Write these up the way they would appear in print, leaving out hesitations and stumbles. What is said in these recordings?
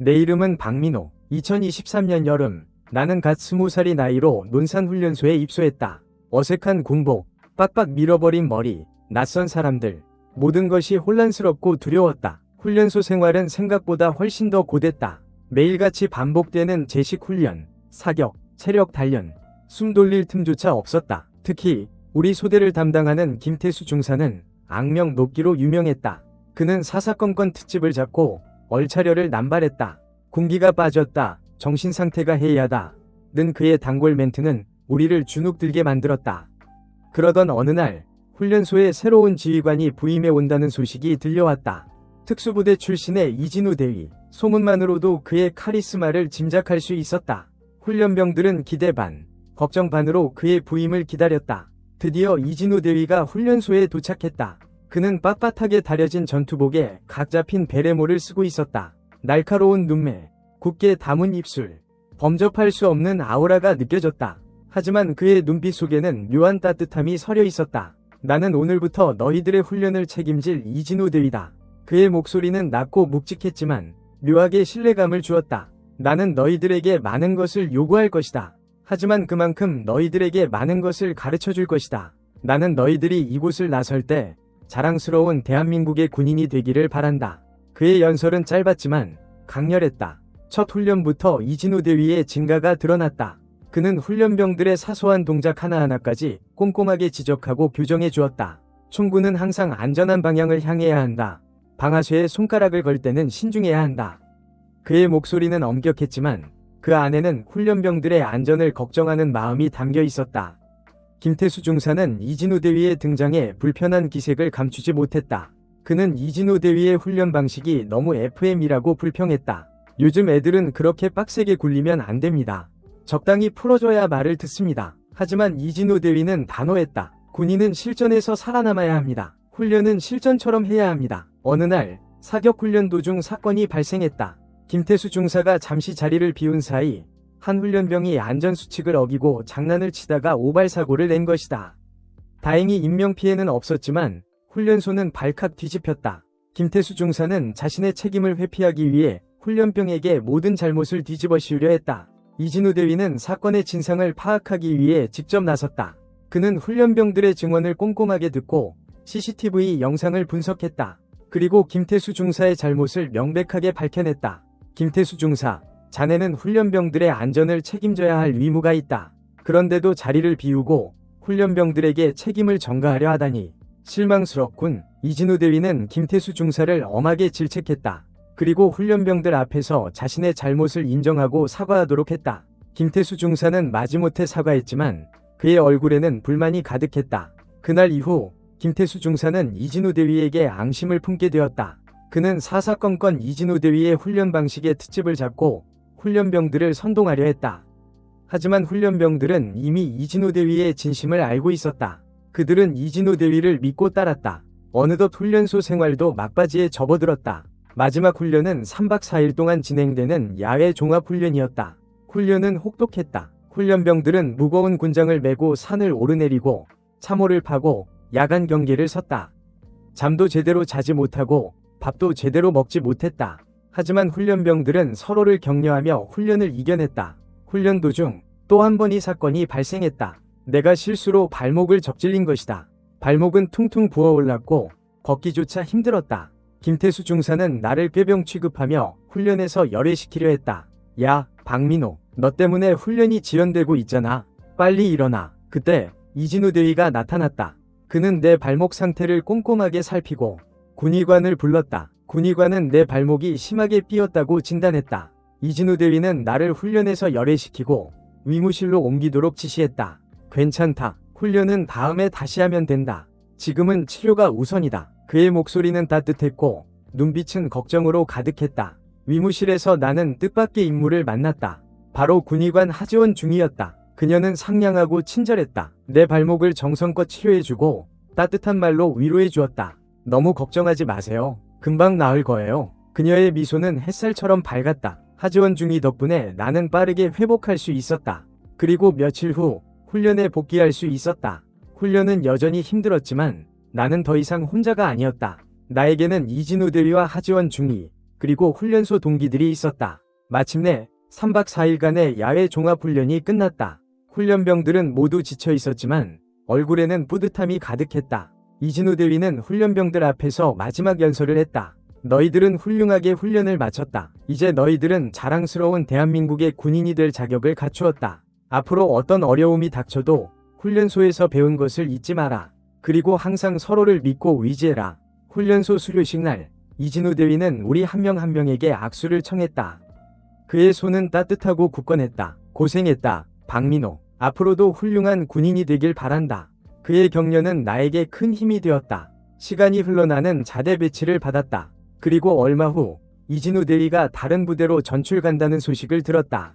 내 이름은 박민호. 2023년 여름, 나는 갓 20살이 나이로 논산훈련소에 입소했다. 어색한 군복, 빡빡 밀어버린 머리, 낯선 사람들. 모든 것이 혼란스럽고 두려웠다. 훈련소 생활은 생각보다 훨씬 더 고됐다. 매일같이 반복되는 제식 훈련, 사격, 체력 단련, 숨 돌릴 틈조차 없었다. 특히 우리 소대를 담당하는 김태수 중사는 악명 높기로 유명했다. 그는 사사건건 특집을 잡고 얼차려를 남발했다. 군기가 빠졌다. 정신상태가 해이하다. 는 그의 단골 멘트는 우리를 주눅들게 만들었다. 그러던 어느 날 훈련소에 새로운 지휘관이 부임해 온다는 소식이 들려왔다. 특수부대 출신의 이진우 대위. 소문만으로도 그의 카리스마를 짐작할 수 있었다. 훈련병들은 기대 반, 걱정 반으로 그의 부임을 기다렸다. 드디어 이진우 대위가 훈련소에 도착했다. 그는 빳빳하게 다려진 전투복에 각 잡힌 베레모를 쓰고 있었다. 날카로운 눈매, 굳게 담은 입술, 범접할 수 없는 아우라가 느껴졌다. 하지만 그의 눈빛 속에는 묘한 따뜻함이 서려 있었다. 나는 오늘부터 너희들의 훈련을 책임질 이진우 대위다. 그의 목소리는 낮고 묵직했지만 묘하게 신뢰감을 주었다. 나는 너희들에게 많은 것을 요구할 것이다. 하지만 그만큼 너희들에게 많은 것을 가르쳐 줄 것이다. 나는 너희들이 이곳을 나설 때 자랑스러운 대한민국의 군인이 되기를 바란다. 그의 연설은 짧았지만 강렬했다. 첫 훈련부터 이진우 대위의 진가가 드러났다. 그는 훈련병들의 사소한 동작 하나하나까지 꼼꼼하게 지적하고 교정해 주었다. 총구는 항상 안전한 방향을 향해야 한다. 방아쇠에 손가락을 걸 때는 신중해야 한다. 그의 목소리는 엄격했지만 그 안에는 훈련병들의 안전을 걱정하는 마음이 담겨 있었다. 김태수 중사는 이진우 대위의 등장에 불편한 기색을 감추지 못했다. 그는 이진우 대위의 훈련 방식이 너무 FM이라고 불평했다. 요즘 애들은 그렇게 빡세게 굴리면 안 됩니다. 적당히 풀어줘야 말을 듣습니다. 하지만 이진우 대위는 단호했다. 군인은 실전에서 살아남아야 합니다. 훈련은 실전처럼 해야 합니다. 어느 날 사격 훈련 도중 사건이 발생했다. 김태수 중사가 잠시 자리를 비운 사이 한 훈련병이 안전수칙을 어기고 장난을 치다가 오발사고를 낸 것이다. 다행히 인명피해는 없었지만 훈련소는 발칵 뒤집혔다. 김태수 중사는 자신의 책임을 회피하기 위해 훈련병에게 모든 잘못을 뒤집어 씌우려 했다. 이진우 대위는 사건의 진상을 파악하기 위해 직접 나섰다. 그는 훈련병들의 증언을 꼼꼼하게 듣고 CCTV 영상을 분석했다. 그리고 김태수 중사의 잘못을 명백하게 밝혀냈다. 김태수 중사, 자네는 훈련병들의 안전을 책임져야 할 의무가 있다. 그런데도 자리를 비우고 훈련병들에게 책임을 전가하려 하다니 실망스럽군. 이진우 대위는 김태수 중사를 엄하게 질책했다. 그리고 훈련병들 앞에서 자신의 잘못을 인정하고 사과하도록 했다. 김태수 중사는 마지못해 사과했지만 그의 얼굴에는 불만이 가득했다. 그날 이후 김태수 중사는 이진우 대위에게 앙심을 품게 되었다. 그는 사사건건 이진우 대위의 훈련 방식에 특집을 잡고 훈련병들을 선동하려 했다. 하지만 훈련병들은 이미 이진우 대위의 진심을 알고 있었다. 그들은 이진우 대위를 믿고 따랐다. 어느덧 훈련소 생활도 막바지에 접어들었다. 마지막 훈련은 3박 4일 동안 진행되는 야외 종합훈련이었다. 훈련은 혹독했다. 훈련병들은 무거운 군장을 메고 산을 오르내리고 참호를 파고 야간 경계를 섰다. 잠도 제대로 자지 못하고 밥도 제대로 먹지 못했다. 하지만 훈련병들은 서로를 격려하며 훈련을 이겨냈다. 훈련 도중 또 한 번의 사건이 발생했다. 내가 실수로 발목을 접질린 것이다. 발목은 퉁퉁 부어올랐고 걷기조차 힘들었다. 김태수 중사는 나를 꾀병 취급하며 훈련에서 열애시키려 했다. 야, 박민호, 너 때문에 훈련이 지연되고 있잖아. 빨리 일어나. 그때 이진우 대위가 나타났다. 그는 내 발목 상태를 꼼꼼하게 살피고 군의관을 불렀다. 군의관은 내 발목이 심하게 삐었다고 진단했다. 이진우 대위는 나를 훈련에서 열애시키고 의무실로 옮기도록 지시했다. 괜찮다. 훈련은 다음에 다시 하면 된다. 지금은 치료가 우선이다. 그의 목소리는 따뜻했고 눈빛은 걱정으로 가득했다. 의무실에서 나는 뜻밖의 인물을 만났다. 바로 군의관 하지원 중이었다. 그녀는 상냥하고 친절했다. 내 발목을 정성껏 치료해주고 따뜻한 말로 위로해 주었다. 너무 걱정하지 마세요. 금방 나을 거예요. 그녀의 미소는 햇살처럼 밝았다. 하지원 중이 덕분에 나는 빠르게 회복할 수 있었다. 그리고 며칠 후 훈련에 복귀할 수 있었다. 훈련은 여전히 힘들었지만 나는 더 이상 혼자가 아니었다. 나에게는 이진우 대위와 하지원 중이, 그리고 훈련소 동기들이 있었다. 마침내 3박 4일간의 야외 종합훈련이 끝났다. 훈련병들은 모두 지쳐 있었지만 얼굴에는 뿌듯함이 가득했다. 이진우 대위는 훈련병들 앞에서 마지막 연설을 했다. 너희들은 훌륭하게 훈련을 마쳤다. 이제 너희들은 자랑스러운 대한민국의 군인이 될 자격을 갖추었다. 앞으로 어떤 어려움이 닥쳐도 훈련소에서 배운 것을 잊지 마라. 그리고 항상 서로를 믿고 의지해라. 훈련소 수료식 날, 이진우 대위는 우리 한 명 한 명에게 악수를 청했다. 그의 손은 따뜻하고 굳건했다. 고생했다, 박민호. 앞으로도 훌륭한 군인이 되길 바란다. 그의 격려는 나에게 큰 힘이 되었다. 시간이 흘러 나는 자대 배치를 받았다. 그리고 얼마 후 이진우 대위가 다른 부대로 전출 간다는 소식을 들었다.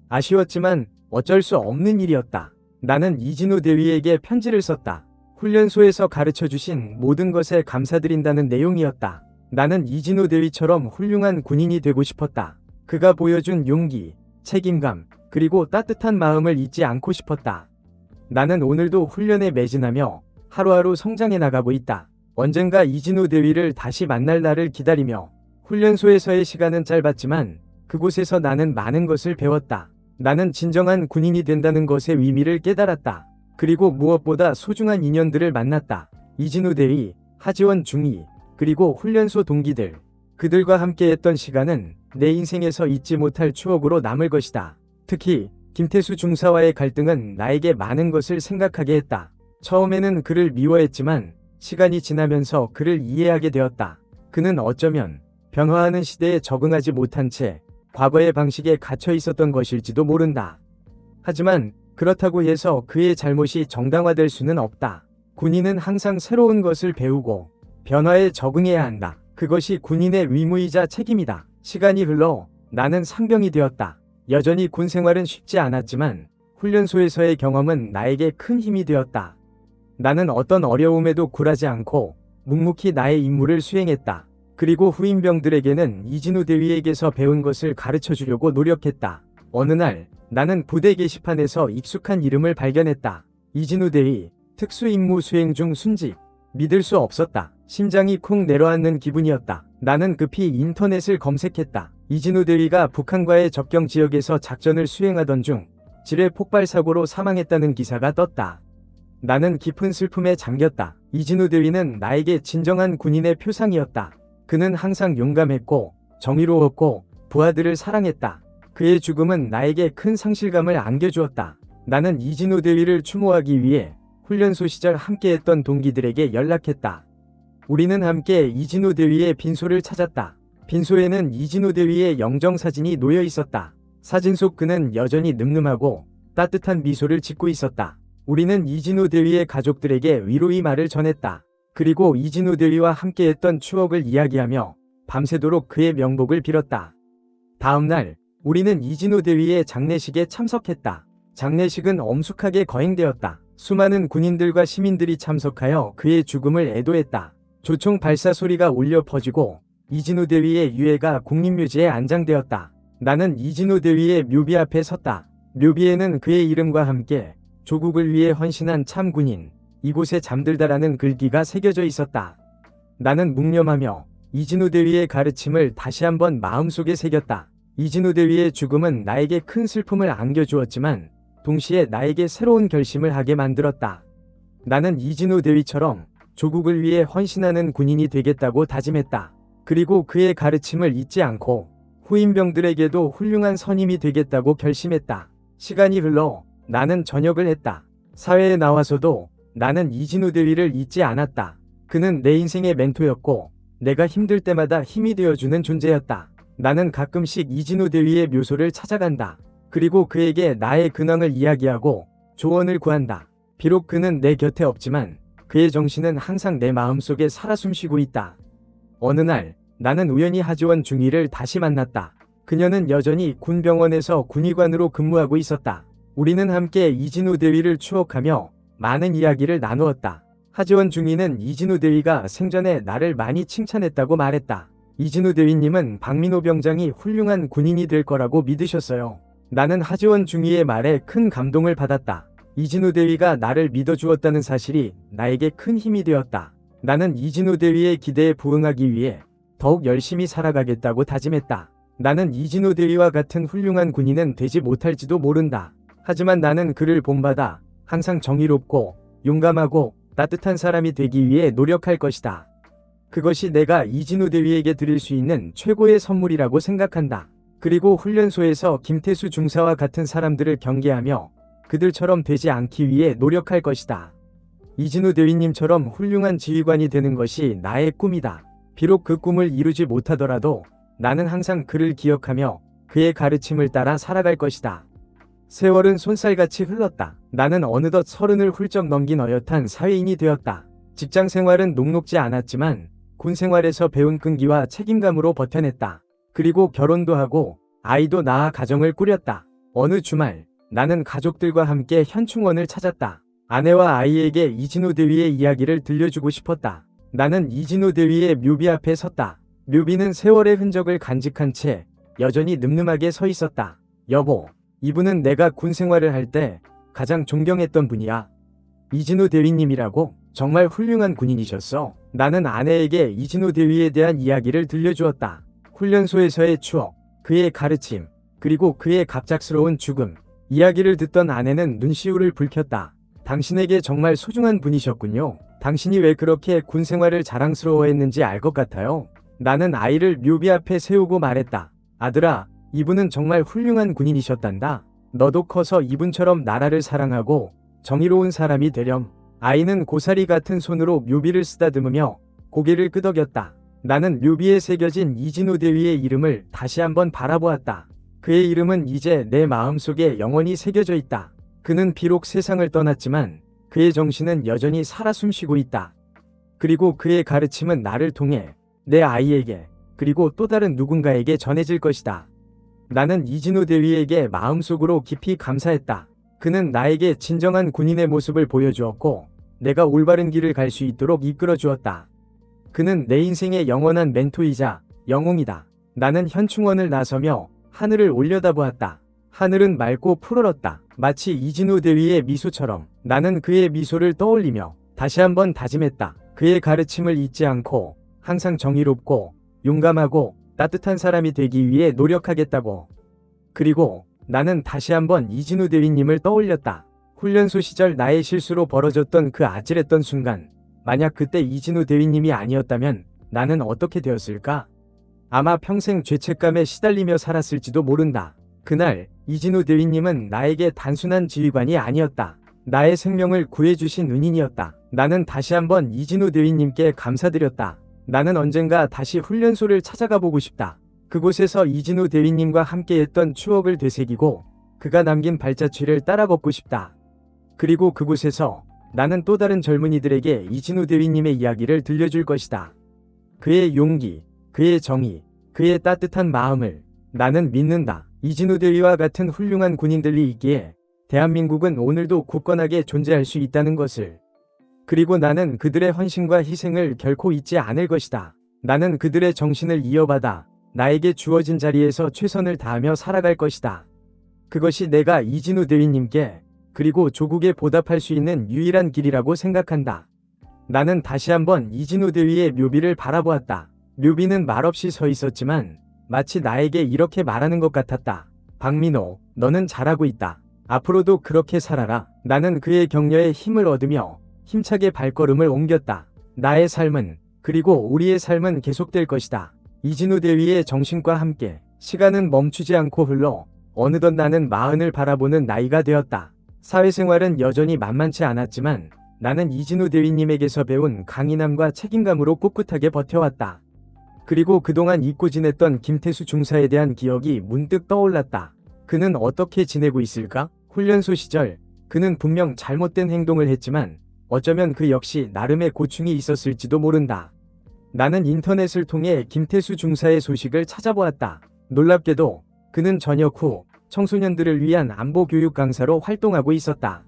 아쉬웠지만 어쩔 수 없는 일이었다. 나는 이진우 대위에게 편지를 썼다. 훈련소에서 가르쳐주신 모든 것에 감사드린다는 내용이었다. 나는 이진우 대위처럼 훌륭한 군인이 되고 싶었다. 그가 보여준 용기, 책임감, 그리고 따뜻한 마음을 잊지 않고 싶었다. 나는 오늘도 훈련에 매진하며 하루하루 성장해 나가고 있다. 언젠가 이진우 대위를 다시 만날 날을 기다리며 훈련소에서의 시간은 짧았지만 그곳에서 나는 많은 것을 배웠다. 나는 진정한 군인이 된다는 것의 의미를 깨달았다. 그리고 무엇보다 소중한 인연들을 만났다. 이진우 대위, 하지원 중위, 그리고 훈련소 동기들. 그들과 함께했던 시간은 내 인생에서 잊지 못할 추억으로 남을 것이다. 특히 김태수 중사와의 갈등은 나에게 많은 것을 생각하게 했다. 처음에는 그를 미워했지만 시간이 지나면서 그를 이해하게 되었다. 그는 어쩌면 변화하는 시대에 적응하지 못한 채 과거의 방식에 갇혀 있었던 것일지도 모른다. 하지만 그렇다고 해서 그의 잘못이 정당화될 수는 없다. 군인은 항상 새로운 것을 배우고 변화에 적응해야 한다. 그것이 군인의 의무이자 책임이다. 시간이 흘러 나는 상병이 되었다. 여전히 군 생활은 쉽지 않았지만 훈련소에서의 경험은 나에게 큰 힘이 되었다. 나는 어떤 어려움에도 굴하지 않고 묵묵히 나의 임무를 수행했다. 그리고 후임병들에게는 이진우 대위에게서 배운 것을 가르쳐 주려고 노력했다. 어느 날 나는 부대 게시판에서 익숙한 이름을 발견했다. 이진우 대위, 특수임무 수행 중 순직. 믿을 수 없었다. 심장이 쿵 내려앉는 기분이었다. 나는 급히 인터넷을 검색했다. 이진우 대위가 북한과의 접경 지역에서 작전을 수행하던 중 지뢰 폭발 사고로 사망했다는 기사가 떴다. 나는 깊은 슬픔에 잠겼다. 이진우 대위는 나에게 진정한 군인의 표상이었다. 그는 항상 용감했고 정의로웠고 부하들을 사랑했다. 그의 죽음은 나에게 큰 상실감을 안겨주었다. 나는 이진우 대위를 추모하기 위해 훈련소 시절 함께했던 동기들에게 연락했다. 우리는 함께 이진우 대위의 빈소를 찾았다. 빈소에는 이진우 대위의 영정사진이 놓여 있었다. 사진 속 그는 여전히 늠름하고 따뜻한 미소를 짓고 있었다. 우리는 이진우 대위의 가족들에게 위로의 말을 전했다. 그리고 이진우 대위와 함께했던 추억을 이야기하며 밤새도록 그의 명복을 빌었다. 다음 날 우리는 이진우 대위의 장례식에 참석했다. 장례식은 엄숙하게 거행되었다. 수많은 군인들과 시민들이 참석하여 그의 죽음을 애도했다. 조총 발사 소리가 울려 퍼지고 이진우 대위의 유해가 국립묘지에 안장되었다. 나는 이진우 대위의 묘비 앞에 섰다. 묘비에는 그의 이름과 함께 조국을 위해 헌신한 참 군인, 이곳에 잠들다라는 글귀가 새겨져 있었다. 나는 묵념하며 이진우 대위의 가르침을 다시 한번 마음속에 새겼다. 이진우 대위의 죽음은 나에게 큰 슬픔을 안겨주었지만 동시에 나에게 새로운 결심을 하게 만들었다. 나는 이진우 대위처럼 조국을 위해 헌신하는 군인이 되겠다고 다짐했다. 그리고 그의 가르침을 잊지 않고 후임병들에게도 훌륭한 선임이 되겠다고 결심했다. 시간이 흘러 나는 전역을 했다. 사회에 나와서도 나는 이진우 대위를 잊지 않았다. 그는 내 인생의 멘토였고 내가 힘들 때마다 힘이 되어주는 존재였다. 나는 가끔씩 이진우 대위의 묘소를 찾아간다. 그리고 그에게 나의 근황을 이야기하고 조언을 구한다. 비록 그는 내 곁에 없지만 그의 정신은 항상 내 마음속에 살아 숨쉬고 있다. 어느 날 나는 우연히 하지원 중위를 다시 만났다. 그녀는 여전히 군병원에서 군의관으로 근무하고 있었다. 우리는 함께 이진우 대위를 추억하며 많은 이야기를 나누었다. 하지원 중위는 이진우 대위가 생전에 나를 많이 칭찬했다고 말했다. 이진우 대위님은 박민호 병장이 훌륭한 군인이 될 거라고 믿으셨어요. 나는 하지원 중위의 말에 큰 감동을 받았다. 이진우 대위가 나를 믿어주었다는 사실이 나에게 큰 힘이 되었다. 나는 이진우 대위의 기대에 부응하기 위해 더욱 열심히 살아가겠다고 다짐했다. 나는 이진우 대위와 같은 훌륭한 군인은 되지 못할지도 모른다. 하지만 나는 그를 본받아 항상 정의롭고 용감하고 따뜻한 사람이 되기 위해 노력할 것이다. 그것이 내가 이진우 대위에게 드릴 수 있는 최고의 선물이라고 생각한다. 그리고 훈련소에서 김태수 중사와 같은 사람들을 경계하며 그들처럼 되지 않기 위해 노력할 것이다. 이진우 대위님처럼 훌륭한 지휘관이 되는 것이 나의 꿈이다. 비록 그 꿈을 이루지 못하더라도 나는 항상 그를 기억하며 그의 가르침을 따라 살아갈 것이다. 세월은 쏜살같이 흘렀다. 나는 어느덧 30을 훌쩍 넘긴 어엿한 사회인이 되었다. 직장 생활은 녹록지 않았지만 군 생활에서 배운 끈기와 책임감으로 버텨냈다. 그리고 결혼도 하고 아이도 낳아 가정을 꾸렸다. 어느 주말 나는 가족들과 함께 현충원을 찾았다. 아내와 아이에게 이진우 대위의 이야기를 들려주고 싶었다. 나는 이진우 대위의 묘비 앞에 섰다. 묘비는 세월의 흔적을 간직한 채 여전히 늠름하게 서 있었다. 여보, 이분은 내가 군 생활을 할 때 가장 존경했던 분이야. 이진우 대위님이라고? 정말 훌륭한 군인이셨어. 나는 아내에게 이진우 대위에 대한 이야기를 들려주었다. 훈련소에서의 추억, 그의 가르침, 그리고 그의 갑작스러운 죽음. 이야기를 듣던 아내는 눈시울을 붉혔다. 당신에게 정말 소중한 분이셨군요. 당신이 왜 그렇게 군 생활을 자랑스러워했는지 알 것 같아요. 나는 아이를 묘비 앞에 세우고 말했다. 아들아, 이분은 정말 훌륭한 군인이셨단다. 너도 커서 이분처럼 나라를 사랑하고 정의로운 사람이 되렴. 아이는 고사리 같은 손으로 묘비를 쓰다듬으며 고개를 끄덕였다. 나는 묘비에 새겨진 이진우 대위의 이름을 다시 한번 바라보았다. 그의 이름은 이제 내 마음속에 영원히 새겨져 있다. 그는 비록 세상을 떠났지만 그의 정신은 여전히 살아 숨쉬고 있다. 그리고 그의 가르침은 나를 통해 내 아이에게 그리고 또 다른 누군가에게 전해질 것이다. 나는 이진우 대위에게 마음속으로 깊이 감사했다. 그는 나에게 진정한 군인의 모습을 보여주었고 내가 올바른 길을 갈 수 있도록 이끌어 주었다. 그는 내 인생의 영원한 멘토이자 영웅이다. 나는 현충원을 나서며 하늘을 올려다보았다. 하늘은 맑고 푸르렀다. 마치 이진우 대위의 미소처럼. 나는 그의 미소를 떠올리며 다시 한번 다짐했다. 그의 가르침을 잊지 않고 항상 정의롭고 용감하고 따뜻한 사람이 되기 위해 노력하겠다고. 그리고 나는 다시 한번 이진우 대위님을 떠올렸다. 훈련소 시절 나의 실수로 벌어졌던 그 아찔했던 순간. 만약 그때 이진우 대위님이 아니었다면 나는 어떻게 되었을까? 아마 평생 죄책감에 시달리며 살았을지도 모른다. 그날 이진우 대위님은 나에게 단순한 지휘관이 아니었다. 나의 생명을 구해주신 은인이었다. 나는 다시 한번 이진우 대위님께 감사드렸다. 나는 언젠가 다시 훈련소를 찾아가 보고 싶다. 그곳에서 이진우 대위님과 함께했던 추억을 되새기고 그가 남긴 발자취를 따라 걷고 싶다. 그리고 그곳에서 나는 또 다른 젊은이들에게 이진우 대위님의 이야기를 들려줄 것이다. 그의 용기, 그의 정의, 그의 따뜻한 마음을 나는 믿는다. 이진우 대위와 같은 훌륭한 군인들이 있기에 대한민국은 오늘도 굳건하게 존재할 수 있다는 것을. 그리고 나는 그들의 헌신과 희생을 결코 잊지 않을 것이다. 나는 그들의 정신을 이어받아 나에게 주어진 자리에서 최선을 다하며 살아갈 것이다. 그것이 내가 이진우 대위님께 그리고 조국에 보답할 수 있는 유일한 길이라고 생각한다. 나는 다시 한번 이진우 대위의 묘비를 바라보았다. 묘비는 말없이 서 있었지만 마치 나에게 이렇게 말하는 것 같았다. 박민호, 너는 잘하고 있다. 앞으로도 그렇게 살아라. 나는 그의 격려에 힘을 얻으며 힘차게 발걸음을 옮겼다. 나의 삶은 그리고 우리의 삶은 계속될 것이다. 이진우 대위의 정신과 함께 시간은 멈추지 않고 흘러 어느덧 나는 40을 바라보는 나이가 되었다. 사회생활은 여전히 만만치 않았지만 나는 이진우 대위님에게서 배운 강인함과 책임감으로 꿋꿋하게 버텨왔다. 그리고 그동안 잊고 지냈던 김태수 중사에 대한 기억이 문득 떠올랐다. 그는 어떻게 지내고 있을까? 훈련소 시절 그는 분명 잘못된 행동을 했지만 어쩌면 그 역시 나름의 고충이 있었을지도 모른다. 나는 인터넷을 통해 김태수 중사의 소식을 찾아보았다. 놀랍게도 그는 전역 후 청소년들을 위한 안보 교육 강사로 활동하고 있었다.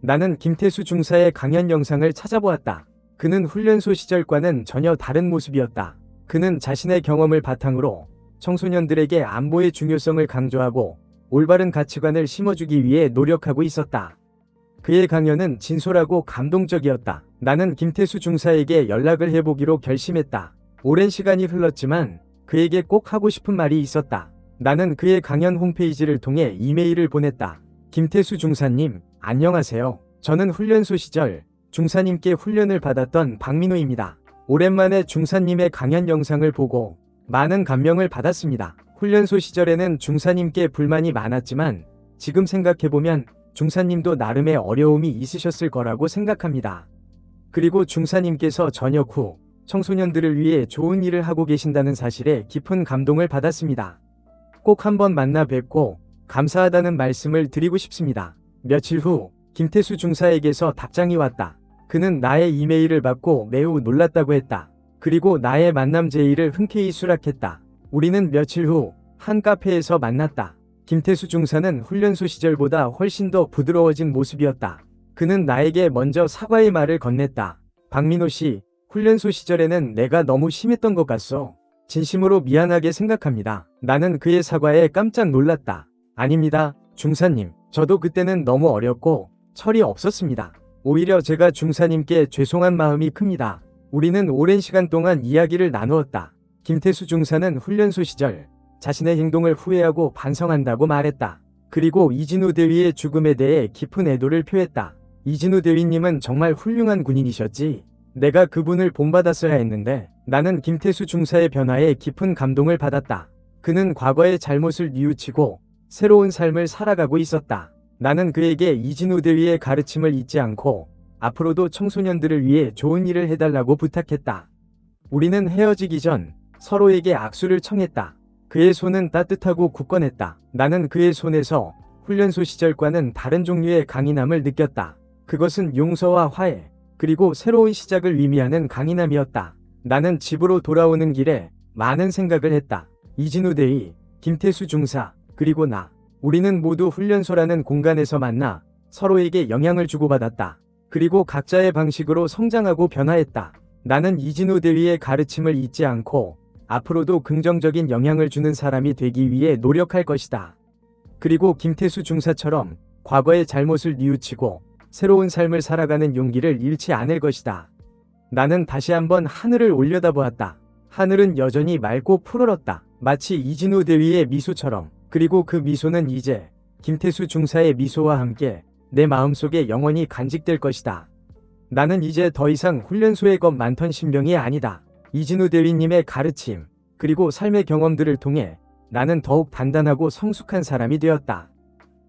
나는 김태수 중사의 강연 영상을 찾아보았다. 그는 훈련소 시절과는 전혀 다른 모습이었다. 그는 자신의 경험을 바탕으로 청소년들에게 안보의 중요성을 강조하고 올바른 가치관을 심어주기 위해 노력하고 있었다. 그의 강연은 진솔하고 감동적이었다. 나는 김태수 중사에게 연락을 해보기로 결심했다. 오랜 시간이 흘렀지만 그에게 꼭 하고 싶은 말이 있었다. 나는 그의 강연 홈페이지를 통해 이메일을 보냈다. 김태수 중사님, 안녕하세요. 저는 훈련소 시절 중사님께 훈련을 받았던 박민호입니다. 오랜만에 중사님의 강연 영상을 보고 많은 감명을 받았습니다. 훈련소 시절에는 중사님께 불만이 많았지만 지금 생각해보면 중사님도 나름의 어려움이 있으셨을 거라고 생각합니다. 그리고 중사님께서 전역 후 청소년들을 위해 좋은 일을 하고 계신다는 사실에 깊은 감동을 받았습니다. 꼭 한번 만나 뵙고 감사하다는 말씀을 드리고 싶습니다. 며칠 후 김태수 중사에게서 답장이 왔다. 그는 나의 이메일을 받고 매우 놀랐다고 했다. 그리고 나의 만남 제의를 흔쾌히 수락했다. 우리는 며칠 후 한 카페에서 만났다. 김태수 중사는 훈련소 시절보다 훨씬 더 부드러워진 모습이었다. 그는 나에게 먼저 사과의 말을 건넸다. 박민호 씨, 훈련소 시절에는 내가 너무 심했던 것 같소. 진심으로 미안하게 생각합니다. 나는 그의 사과에 깜짝 놀랐다. 아닙니다, 중사님. 저도 그때는 너무 어렸고 철이 없었습니다. 오히려 제가 중사님께 죄송한 마음이 큽니다. 우리는 오랜 시간 동안 이야기를 나누었다. 김태수 중사는 훈련소 시절 자신의 행동을 후회하고 반성한다고 말했다. 그리고 이진우 대위의 죽음에 대해 깊은 애도를 표했다. 이진우 대위님은 정말 훌륭한 군인이셨지. 내가 그분을 본받았어야 했는데. 나는 김태수 중사의 변화에 깊은 감동을 받았다. 그는 과거의 잘못을 뉘우치고 새로운 삶을 살아가고 있었다. 나는 그에게 이진우 대위의 가르침을 잊지 않고 앞으로도 청소년들을 위해 좋은 일을 해달라고 부탁했다. 우리는 헤어지기 전 서로에게 악수를 청했다. 그의 손은 따뜻하고 굳건했다. 나는 그의 손에서 훈련소 시절과는 다른 종류의 강인함을 느꼈다. 그것은 용서와 화해, 그리고 새로운 시작을 의미하는 강인함이었다. 나는 집으로 돌아오는 길에 많은 생각을 했다. 이진우 대위, 김태수 중사, 그리고 나. 우리는 모두 훈련소라는 공간에서 만나 서로에게 영향을 주고받았다. 그리고 각자의 방식으로 성장하고 변화했다. 나는 이진우 대위의 가르침을 잊지 않고 앞으로도 긍정적인 영향을 주는 사람이 되기 위해 노력할 것이다. 그리고 김태수 중사처럼 과거의 잘못을 뉘우치고 새로운 삶을 살아가는 용기를 잃지 않을 것이다. 나는 다시 한번 하늘을 올려다보았다. 하늘은 여전히 맑고 푸르렀다. 마치 이진우 대위의 미소처럼. 그리고 그 미소는 이제 김태수 중사의 미소와 함께 내 마음속에 영원히 간직될 것이다. 나는 이제 더 이상 훈련소의 것 많던 신병이 아니다. 이진우 대위님의 가르침, 그리고 삶의 경험들을 통해 나는 더욱 단단하고 성숙한 사람이 되었다.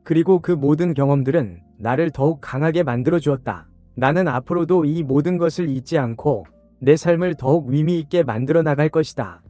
그리고 그 모든 경험들은 나를 더욱 강하게 만들어 주었다. 나는 앞으로도 이 모든 것을 잊지 않고 내 삶을 더욱 의미 있게 만들어 나갈 것이다.